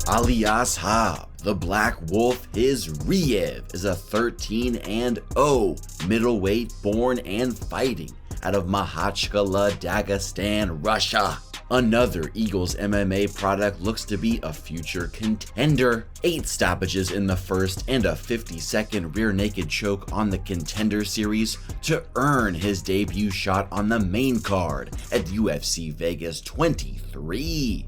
Aliaskhab, the Black Wolf Khizriev, is a 13-0 middleweight born and fighting out of Makhachkala, Dagestan, Russia. Another Eagles MMA product looks to be a future contender. 8 stoppages in the first and a 50-second rear naked choke on the Contender Series to earn his debut shot on the main card at UFC Vegas 23.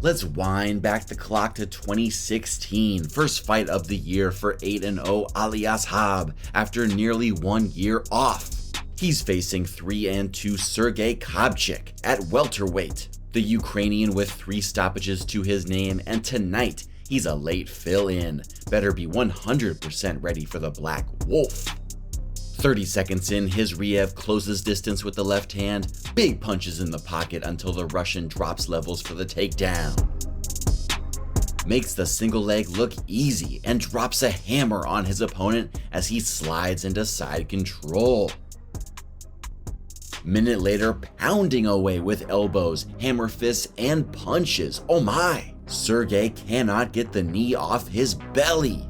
Let's wind back the clock to 2016, first fight of the year for 8-0 Aliaskhab after nearly 1 year off. He's facing 3-2 Sergey Kobchik at welterweight, the Ukrainian with 3 stoppages to his name, and tonight he's a late fill-in. Better be 100% ready for the Black Wolf. 30 seconds in, Khizriev closes distance with the left hand, big punches in the pocket until the Russian drops levels for the takedown. Makes the single leg look easy and drops a hammer on his opponent as he slides into side control. Minute later, pounding away with elbows, hammer fists, and punches. Oh my! Sergey cannot get the knee off his belly.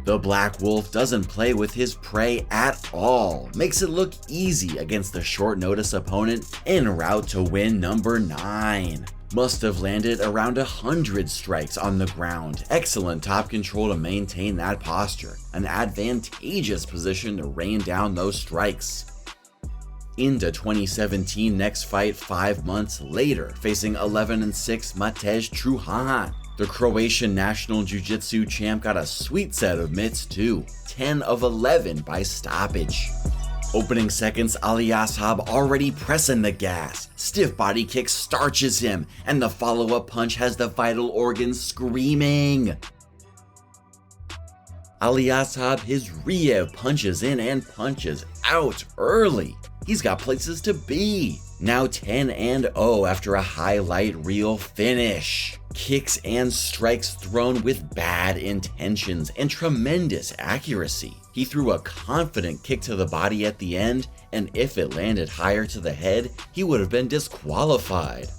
The Black Wolf doesn't play with his prey at all, makes it look easy against the short notice opponent en route to win number 9. Must have landed around 100 strikes on the ground. Excellent top control to maintain that posture, an advantageous position to rain down those strikes. Into 2017 next fight 5 months later, facing 11-6 Truhan. The Croatian national jiu-jitsu champ got a sweet set of mitts too, 10 of 11 by stoppage. Opening seconds, Aliaskhab already pressing the gas. Stiff body kick starches him, and the follow-up punch has the vital organs screaming. Aliaskhab Khizriev punches in and punches out early. He's got places to be. Now 10-0 after a highlight reel finish. Kicks and strikes thrown with bad intentions and tremendous accuracy. He threw a confident kick to the body at the end, and if it landed higher to the head, he would have been disqualified.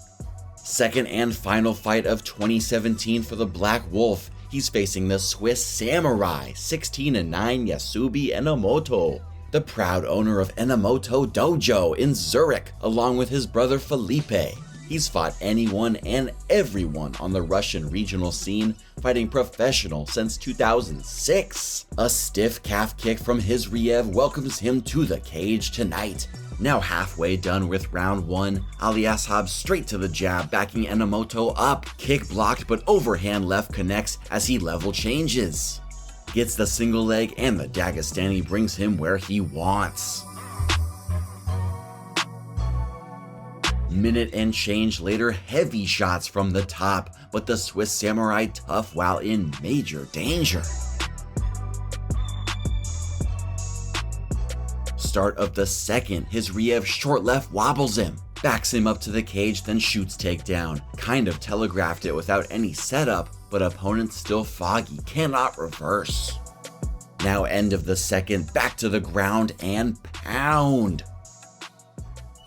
Second and final fight of 2017 for the Black Wolf. He's facing the Swiss Samurai, 16-9 Yasubi Enomoto, the proud owner of Enomoto Dojo in Zurich, along with his brother Felipe. He's fought anyone and everyone on the Russian regional scene, fighting professional since 2006. A stiff calf kick from Khizriev welcomes him to the cage tonight. Now halfway done with round 1, Aliaskhab straight to the jab, backing Enomoto up. Kick blocked, but overhand left connects as he level changes. Gets the single leg, and the Dagestani brings him where he wants. Minute and change later, heavy shots from the top, but the Swiss Samurai tough while in major danger. Start of the second, Khizriev short left wobbles him, backs him up to the cage, then shoots takedown. Kind of telegraphed it without any setup, but opponent still foggy, cannot reverse. Now end of the second, back to the ground and pound.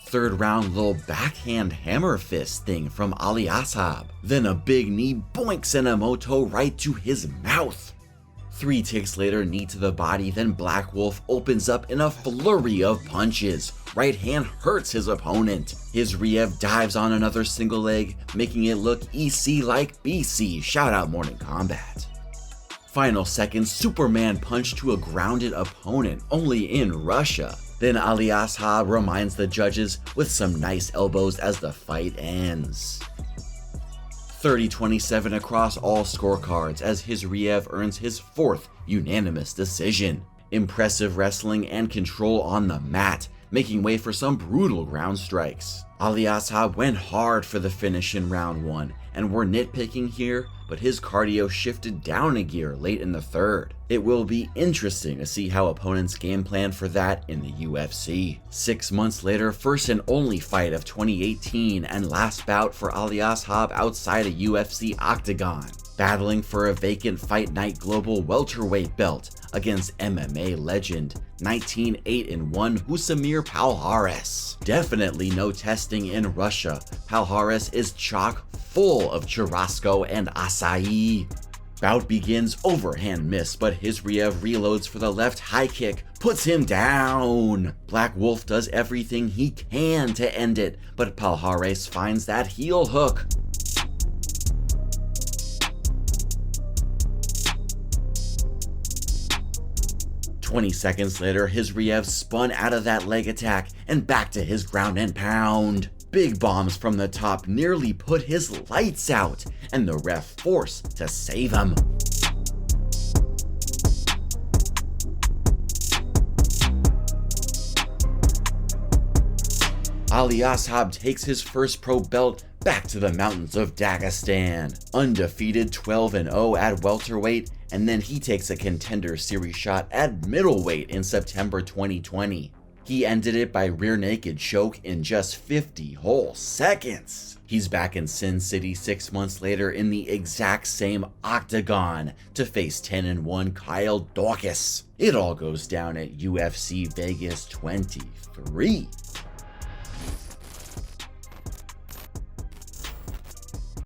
Third round, little backhand hammer fist thing from Aliaskhab. Then a big knee boinks Enomoto right to his mouth. 3 ticks later, knee to the body, then Black Wolf opens up in a flurry of punches. Right hand hurts his opponent. Khizriev dives on another single leg, making it look EC like BC. Shout out Morning Combat. Final second, Superman punch to a grounded opponent, only in Russia. Then Aliaskhab reminds the judges with some nice elbows as the fight ends. 30-27 across all scorecards as Khizriev earns his 4th unanimous decision. Impressive wrestling and control on the mat, making way for some brutal ground strikes. Aliaskhab went hard for the finish in round 1, and we're nitpicking here, but his cardio shifted down a gear late in the third. It will be interesting to see how opponents game plan for that in the UFC. 6 months later, first and only fight of 2018 and last bout for Aliaskhab outside a UFC octagon. battling for a vacant Fight Night Global welterweight belt against MMA legend 19-8-1 Husamir Palhares. Definitely no testing in Russia. Palhares is chock full of churrasco and acai. Bout begins, overhand miss, but Khizriev reloads for the left high kick, puts him down. Black Wolf does everything he can to end it, but Palhares finds that heel hook. "20 seconds later, Khizriev spun out of that leg attack and back to his ground and pound. Big bombs from the top nearly put his lights out, and the ref forced to save him. Aliaskhab takes his first pro belt back to the mountains of Dagestan, undefeated 12-0 at welterweight, and then he takes a Contender Series shot at middleweight in September 2020. He ended it by rear naked choke in just 50 whole seconds. He's back in Sin City 6 months later in the exact same octagon to face 10-1 CHILDISH. It all goes down at UFC Vegas 23.